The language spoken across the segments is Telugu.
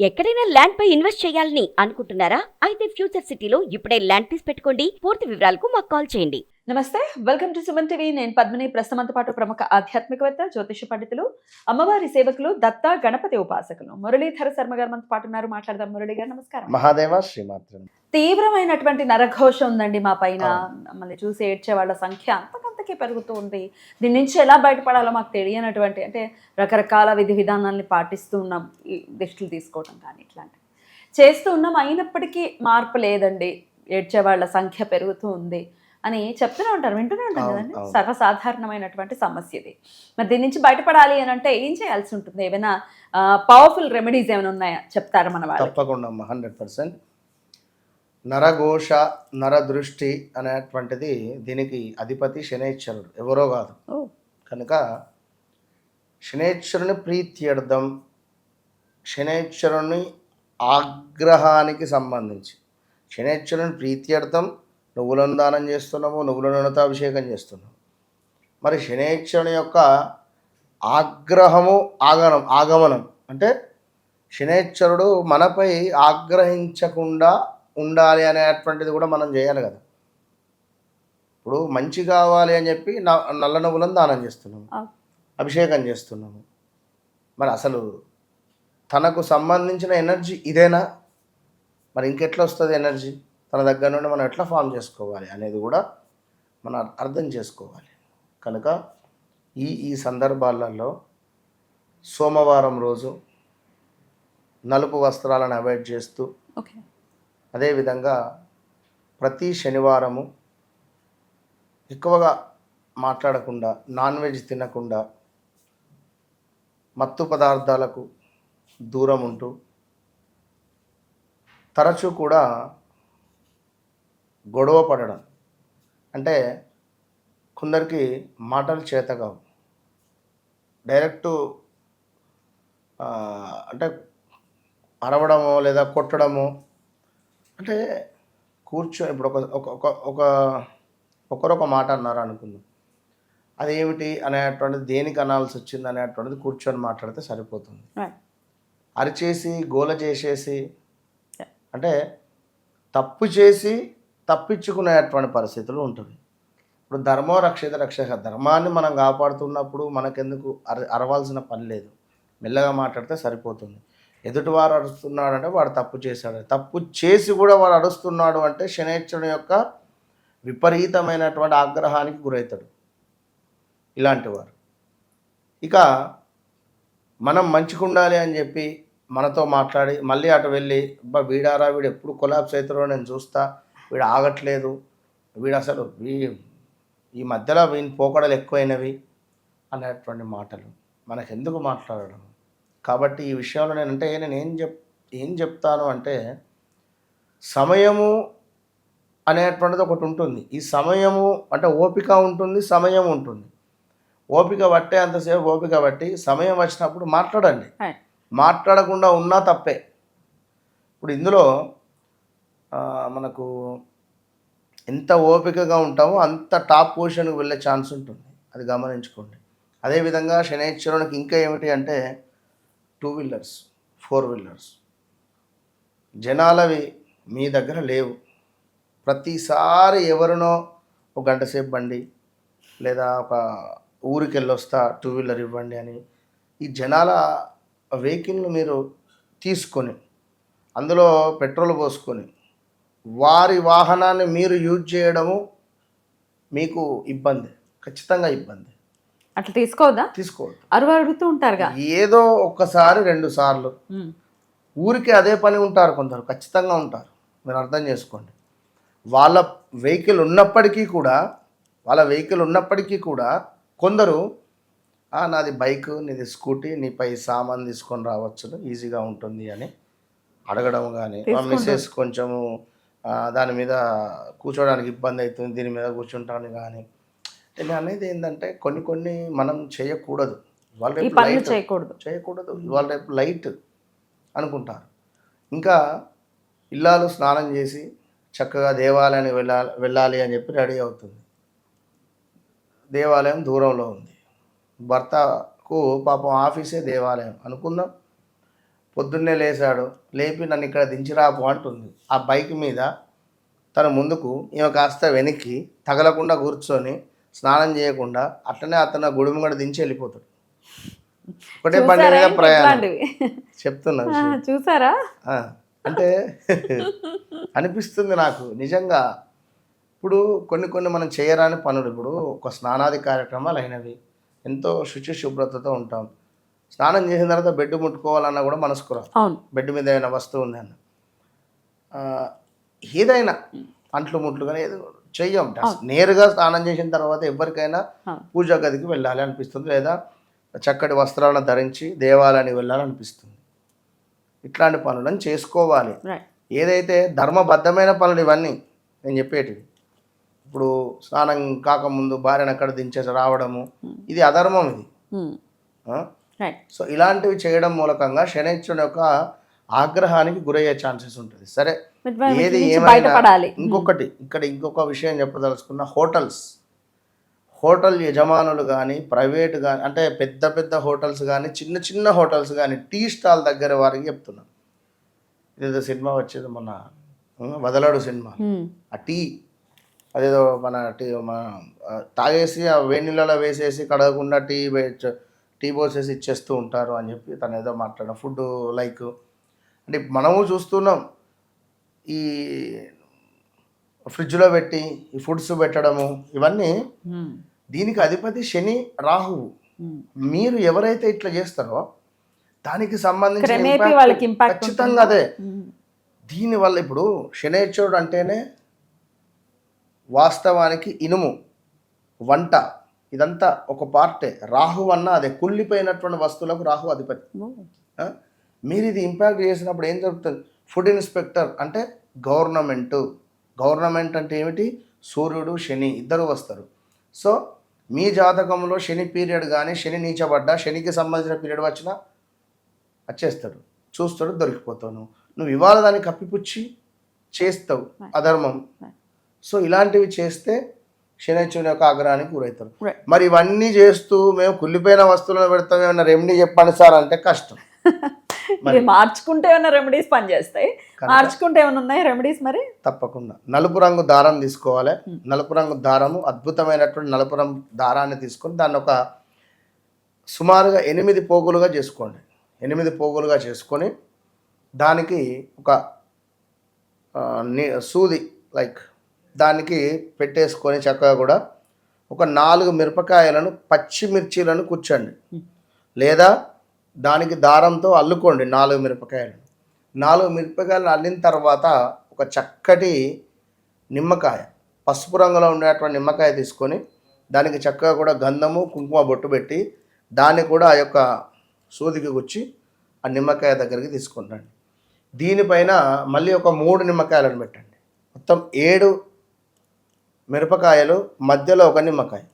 ఎక్కడైనా ల్యాండ్ పై ఇన్వెస్ట్ చేయాలని అనుకుంటున్నారా? అయితే ఫ్యూచర్ సిటీలో ఇప్పుడే ల్యాండ్ పీస్ పెట్టుకోండి. పూర్తి వివరాలకు మాకు కాల్ చేయండి. నమస్తే, వెల్కమ్ టు సుమన్ టీవీ. నేను పద్మిని. ప్రస్తుతంతో పాటు ప్రముఖ ఆధ్యాత్మికవేత్త, జ్యోతిష పండితులు, అమ్మవారి సేవకులు, దత్త గణపతి ఉపాసకులు మురళీధర శర్మ గారు మనతో పాటు ఉన్నారు. మాట్లాడదాం. మురళి గారు నమస్కారం. మహాదేవ శ్రీమాత్రం. తీవ్రమైనటువంటి నరఘోష ఉందండి మా పైన. మమ్మల్ని చూసి ఏడ్చే వాళ్ళ సంఖ్య అంతకంతకే పెరుగుతూ ఉంది. దీని నుంచి ఎలా బయటపడాలో మాకు తెలియనటువంటి, అంటే రకరకాల విధి విధానాల్ని పాటిస్తూ ఉన్నాం, ఈ దిష్టిలు తీసుకోవడం కానీ ఇట్లాంటివి చేస్తూ ఉన్నాం. అయినప్పటికీ మార్పు లేదండి, ఏడ్చే వాళ్ళ సంఖ్య పెరుగుతూ ఉంది అని చెప్తూనే ఉంటారు, వింటూనే ఉంటాం కదండి. సర్వసాధారణమైనటువంటి సమస్య ఇది. మరి దీని నుంచి బయటపడాలి అని అంటే ఏం చేయాల్సి ఉంటుంది? ఏమైనా పవర్ఫుల్ రెమెడీస్ ఏమైనా ఉన్నాయా చెప్తారా మన వాళ్ళు? తప్పకుండా 100%. నరఘోష, నరదృష్టి అనేటువంటిది దీనికి అధిపతి శనైశ్వరుడు, ఎవరో కాదు. కనుక శనైశ్వరుని ప్రీత్యర్థం, శనైశ్వరుని ఆగ్రహానికి సంబంధించి, శనైశ్వరుని ప్రీత్యర్థం నువ్వులను దానం చేస్తున్నాము, నువ్వుల నూనెతో అభిషేకం చేస్తున్నాము. మరి శనైశ్వరుని యొక్క ఆగ్రహము ఆగమనం అంటే శనైశ్వరుడు మనపై ఆగ్రహించకుండా ఉండాలి అనేటువంటిది కూడా మనం చేయాలి కదా. ఇప్పుడు మంచి కావాలి అని చెప్పి నల్ల నువ్వులను దానం చేస్తున్నాము, అభిషేకం చేస్తున్నాము. మరి అసలు తనకు సంబంధించిన ఎనర్జీ ఇదేనా? మరి ఇంకెట్లా వస్తుంది ఎనర్జీ? తన దగ్గర నుండి మనం ఎట్లా ఫామ్ చేసుకోవాలి అనేది కూడా మనం అర్థం చేసుకోవాలి. కనుక ఈ సందర్భాలలో సోమవారం రోజు నలుపు వస్త్రాలను అవాయిడ్ చేస్తూ, అదేవిధంగా ప్రతి శనివారము ఎక్కువగా మాట్లాడకుండా, నాన్ వెజ్ తినకుండా, మత్తు పదార్థాలకు దూరం ఉంటూ, తరచూ కూడా గొడవ పడడం, అంటే కొందరికి మాటలు చేతకావు, డైరెక్టు అంటే అరవడమో లేదా కొట్టడమో, అంటే ఇప్పుడు ఒకరొక మాట అన్నారు అనుకుందాం, అదేమిటి అనేటువంటిది, దేనికి అనాల్సి వచ్చింది అనేటువంటిది కూర్చొని మాట్లాడితే సరిపోతుంది. అరిచేసి గోల చేసేసి, అంటే తప్పు చేసి తప్పించుకునేటువంటి పరిస్థితులు ఉంటుంది. ఇప్పుడు ధర్మో రక్షిత రక్షక, ధర్మాన్ని మనం కాపాడుతున్నప్పుడు మనకెందుకు అరవాల్సిన పని లేదు, మెల్లగా మాట్లాడితే సరిపోతుంది. ఎదుటివారు అరుస్తున్నాడు అంటే వాడు తప్పు చేశాడు, తప్పు చేసి కూడా వాడు అరుస్తున్నాడు అంటే శనైశ్వరుని యొక్క విపరీతమైనటువంటి ఆగ్రహానికి గురవుతాడు ఇలాంటి వారు. ఇక మనం మంచిగా ఉండాలి అని చెప్పి మనతో మాట్లాడి మళ్ళీ అటు వెళ్ళి, వీడారా వీడు ఎప్పుడు కొలాప్స్ అవుతారో నేను చూస్తా, వీడు ఆగట్లేదు, వీడు అసలు ఈ మధ్యలో వీని పోకడలు ఎక్కువైనవి అనేటువంటి మాటలు మనకెందుకు మాట్లాడడం? కాబట్టి ఈ విషయంలో నేను ఏం చెప్తాను అంటే, సమయము అనేటువంటిది ఒకటి ఉంటుంది. ఈ సమయము అంటే ఓపిక ఉంటుంది, సమయం ఉంటుంది. ఓపిక పట్టే అంతసేపు ఓపిక పట్టి సమయం వచ్చినప్పుడు మాట్లాడండి. మాట్లాడకుండా ఉన్నా తప్పే. ఇప్పుడు ఇందులో మనకు ఎంత ఓపికగా ఉంటామో అంత టాప్ పొజిషన్కి వెళ్ళే ఛాన్స్ ఉంటుంది, అది గమనించుకోండి. అదేవిధంగా శనైశ్వరునికి ఇంకా ఏమిటి అంటే 2 వీలర్స్ 4 వీలర్స్ జనాలవి మీ దగ్గర లేవు. ప్రతిసారి ఎవరినో ఒక గంట సేపు బండి లేదా ఒక ఊరికి వెళ్ళొస్తా 2 వీలర్ ఇవ్వండి అని ఈ జనాల వెహికల్ను మీరు తీసుకొని అందులో పెట్రోల్ పోసుకొని వారి వాహనాన్ని మీరు యూజ్ చేయడము మీకు ఇబ్బంది, ఖచ్చితంగా ఇబ్బంది. అట్లా తీసుకోవద్దా? తీసుకోవద్దు. అడుగుతూ ఉంటారుగా, ఏదో ఒక్కసారి 2 సార్లు ఊరికి అదే పని ఉంటారు కొందరు, ఖచ్చితంగా ఉంటారు. మీరు అర్థం చేసుకోండి. వాళ్ళ వెహికల్ ఉన్నప్పటికీ కూడా కొందరు నాది బైక్, నీది స్కూటీ, నీపై సామాన్ తీసుకొని రావచ్చు, ఈజీగా ఉంటుంది అని అడగడం కానీ, మా మిస్సెస్ కొంచెము దాని మీద కూర్చోడానికి ఇబ్బంది అవుతుంది, దీని మీద కూర్చుంటాను కానీ. నేను అనేది ఏంటంటే కొన్ని మనం చేయకూడదు, ఇవాళ రేపు చేయకూడదు, ఇవాళ రేపు లైట్ అనుకుంటారు. ఇంకా ఇల్లాలు స్నానం చేసి చక్కగా దేవాలయానికి వెళ్ళాలి అని చెప్పి రెడీ అవుతుంది. దేవాలయం దూరంలో ఉంది, భర్తకు పాపం ఆఫీసే దేవాలయం అనుకుందాం. పొద్దున్నే లేచాడు, లేపి నన్ను ఇక్కడ దించిరాపు అంటుంది. ఆ బైక్ మీద తను ముందుకు, ఈమె కాస్త వెనక్కి తగలకుండా కూర్చొని స్నానం చేయకుండా అట్లనే అతను గుడి ముంగడ దించి వెళ్ళిపోతాడు. ఒకటే బండి చూసారా మీద ఏంటి ప్రయాణం. ఇట్లాంటివి? చెప్తున్నా ఆ, విషయం. చూసారా? అంటే అనిపిస్తుంది నాకు నిజంగా. ఇప్పుడు కొన్ని మనం చేయరాని పనులు, ఇప్పుడు ఒక స్నానాది కార్యక్రమాలు అయినవి, ఎంతో శుచి శుభ్రతతో ఉంటాం. స్నానం చేసిన తర్వాత బెడ్ ముట్టుకోవాలన్నా కూడా మనసుకు రాదు. అవును. బెడ్ మీద ఏమైనా వస్తువు ఉంది అన్న, ఏదైనా అంట్లు ముట్లు కానీ ఏదో చెయ్యం. నేరుగా స్నానం చేసిన తర్వాత ఎవరికైనా పూజా గదికి వెళ్ళాలి అనిపిస్తుంది, లేదా చక్కటి వస్త్రాలను ధరించి దేవాలయానికి వెళ్ళాలనిపిస్తుంది. ఇట్లాంటి పనులను చేసుకోవాలి. ఏదైతే ధర్మబద్ధమైన పనులు ఇవన్నీ నేను చెప్పేటివి. ఇప్పుడు స్నానం కాకముందు భార్యను అక్కడ దించేసి రావడము, ఇది అధర్మం. ఇది సో ఇలాంటివి చేయడం మూలకంగా శనైశ్వరుని యొక్క ఆగ్రహానికి గురయ్యే ఛాన్సెస్ ఉంటుంది. సరే, ఏది ఏమైనా ఇంకొక విషయం చెప్పదలుచుకున్న, హోటల్ యజమానులు కానీ, ప్రైవేట్ కానీ, అంటే పెద్ద పెద్ద హోటల్స్ కానీ, చిన్న చిన్న హోటల్స్ కానీ, టీ స్టాల్ దగ్గర వారికి చెప్తున్నాను. ఇదేదో సినిమా వచ్చేది మొన్న, వదలాడు సినిమా. ఆ టీ అదేదో మన తాగేసి ఆ వేడి నీళ్ళలో వేసేసి కడగకుండా టీ పోసేసి ఇచ్చేస్తూ ఉంటారు అని చెప్పి తను ఏదో మాట్లాడిన. ఫుడ్ లైక్ అంటే మనము చూస్తున్నాం, ఈ ఫ్రిడ్జ్లో పెట్టి ఈ ఫుడ్స్ పెట్టడము, ఇవన్నీ దీనికి అధిపతి శని రాహువు. మీరు ఎవరైతే ఇట్లా చేస్తారో దానికి సంబంధించి ఖచ్చితంగా అదే. దీనివల్ల ఇప్పుడు శనైశ్వరుడు అంటేనే వాస్తవానికి ఇనుము, వంట, ఇదంతా ఒక పార్టే. రాహు అన్న అదే, కుళ్ళిపోయినటువంటి వస్తువులకు రాహు అధిపతి. మీరు ఇది ఇంపాక్ట్ చేసినప్పుడు ఏం జరుగుతుంది? ఫుడ్ ఇన్స్పెక్టర్ అంటే గవర్నమెంట్ అంటే ఏమిటి? సూర్యుడు శని ఇద్దరు వస్తారు. సో మీ జాతకంలో శని పీరియడ్ కానీ, శని నీచబడ్డా, శనికి సంబంధించిన పీరియడ్ వచ్చినా వచ్చేస్తాడు, చూస్తాడు, దొరికిపోతావు. నువ్వు ఇవాళ దాన్ని కప్పిపుచ్చి చేస్తావు, అధర్మం. సో ఇలాంటివి చేస్తే శనైశ్వరుని యొక్క ఆగ్రహానికి గురవుతారు. మరి ఇవన్నీ చేస్తూ మేము కుళ్ళిపోయిన వస్తువులను పెడతాం, ఏమన్నా రెమెడీ చెప్పండి సార్ అంటే కష్టం. మార్చుకుంటే ఏమైనా రెమెడీస్ పనిచేస్తాయి, మార్చుకుంటే ఏమైనా ఉన్నాయి రెమెడీస్? మరి తప్పకుండా నలుపు రంగు దారం తీసుకోవాలి. నలుపు రంగు దారము, అద్భుతమైనటువంటి నలుపు రంగు దారాన్ని తీసుకొని దాన్ని ఒక సుమారుగా 8 పోగులుగా చేసుకోండి. 8 పోగులుగా చేసుకొని దానికి ఒక సూది లైక్ దానికి పెట్టేసుకొని చక్కగా కూడా ఒక 4 మిరపకాయలను, పచ్చిమిర్చీలను కూర్చోండి, లేదా దానికి దారంతో అల్లుకోండి 4 మిరపకాయలను. 4 మిరపకాయలను అల్లిన తర్వాత ఒక చక్కటి నిమ్మకాయ, పసుపు రంగులో ఉండేటువంటి నిమ్మకాయ తీసుకొని దానికి చక్కగా కూడా గంధము, కుంకుమ బొట్టు పెట్టి దాన్ని కూడా ఆ యొక్క సూదికి గుచ్చి ఆ నిమ్మకాయ దగ్గరికి తీసుకుంటండి. దీనిపైన మళ్ళీ ఒక 3 నిమ్మకాయలను పెట్టండి. మొత్తం 7 మిరపకాయలు, మధ్యలో ఒక నిమ్మకాయ,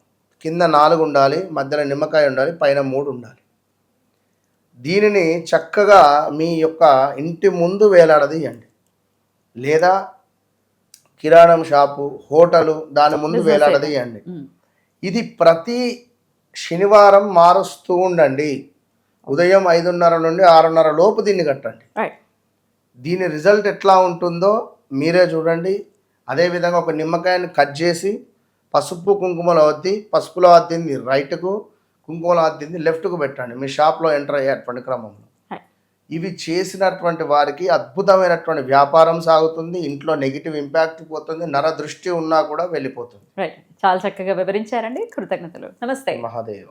కింద 4 ఉండాలి, మధ్యలో నిమ్మకాయ ఉండాలి, పైన 3 ఉండాలి. దీనిని చక్కగా మీ యొక్క ఇంటి ముందు వేలాడదీయండి, లేదా కిరాణం షాపు, హోటలు దాని ముందు వేలాడదీయండి. ఇది ప్రతి శనివారం మారుస్తూ ఉండండి. ఉదయం 5:30 నుండి 6:30 లోపు దీన్ని కట్టండి. దీని రిజల్ట్ ఎట్లా ఉంటుందో మీరే చూడండి. అదేవిధంగా ఒక నిమ్మకాయని కట్ చేసి పసుపు కుంకుమలో అద్ది, పసుపులో అద్దింది రైట్కు, కుంకుమలో అద్దింది లెఫ్ట్కు పెట్టండి మీ షాప్లో ఎంటర్ అయ్యేటువంటి క్రమంలో. ఇవి చేసినటువంటి వారికి అద్భుతమైనటువంటి వ్యాపారం సాగుతుంది, ఇంట్లో నెగిటివ్ ఇంపాక్ట్ పోతుంది, నర దృష్టి ఉన్నా కూడా వెళ్ళిపోతుంది. చాలా చక్కగా వివరించారండి, కృతజ్ఞతలు. నమస్తే. మహాదేవ.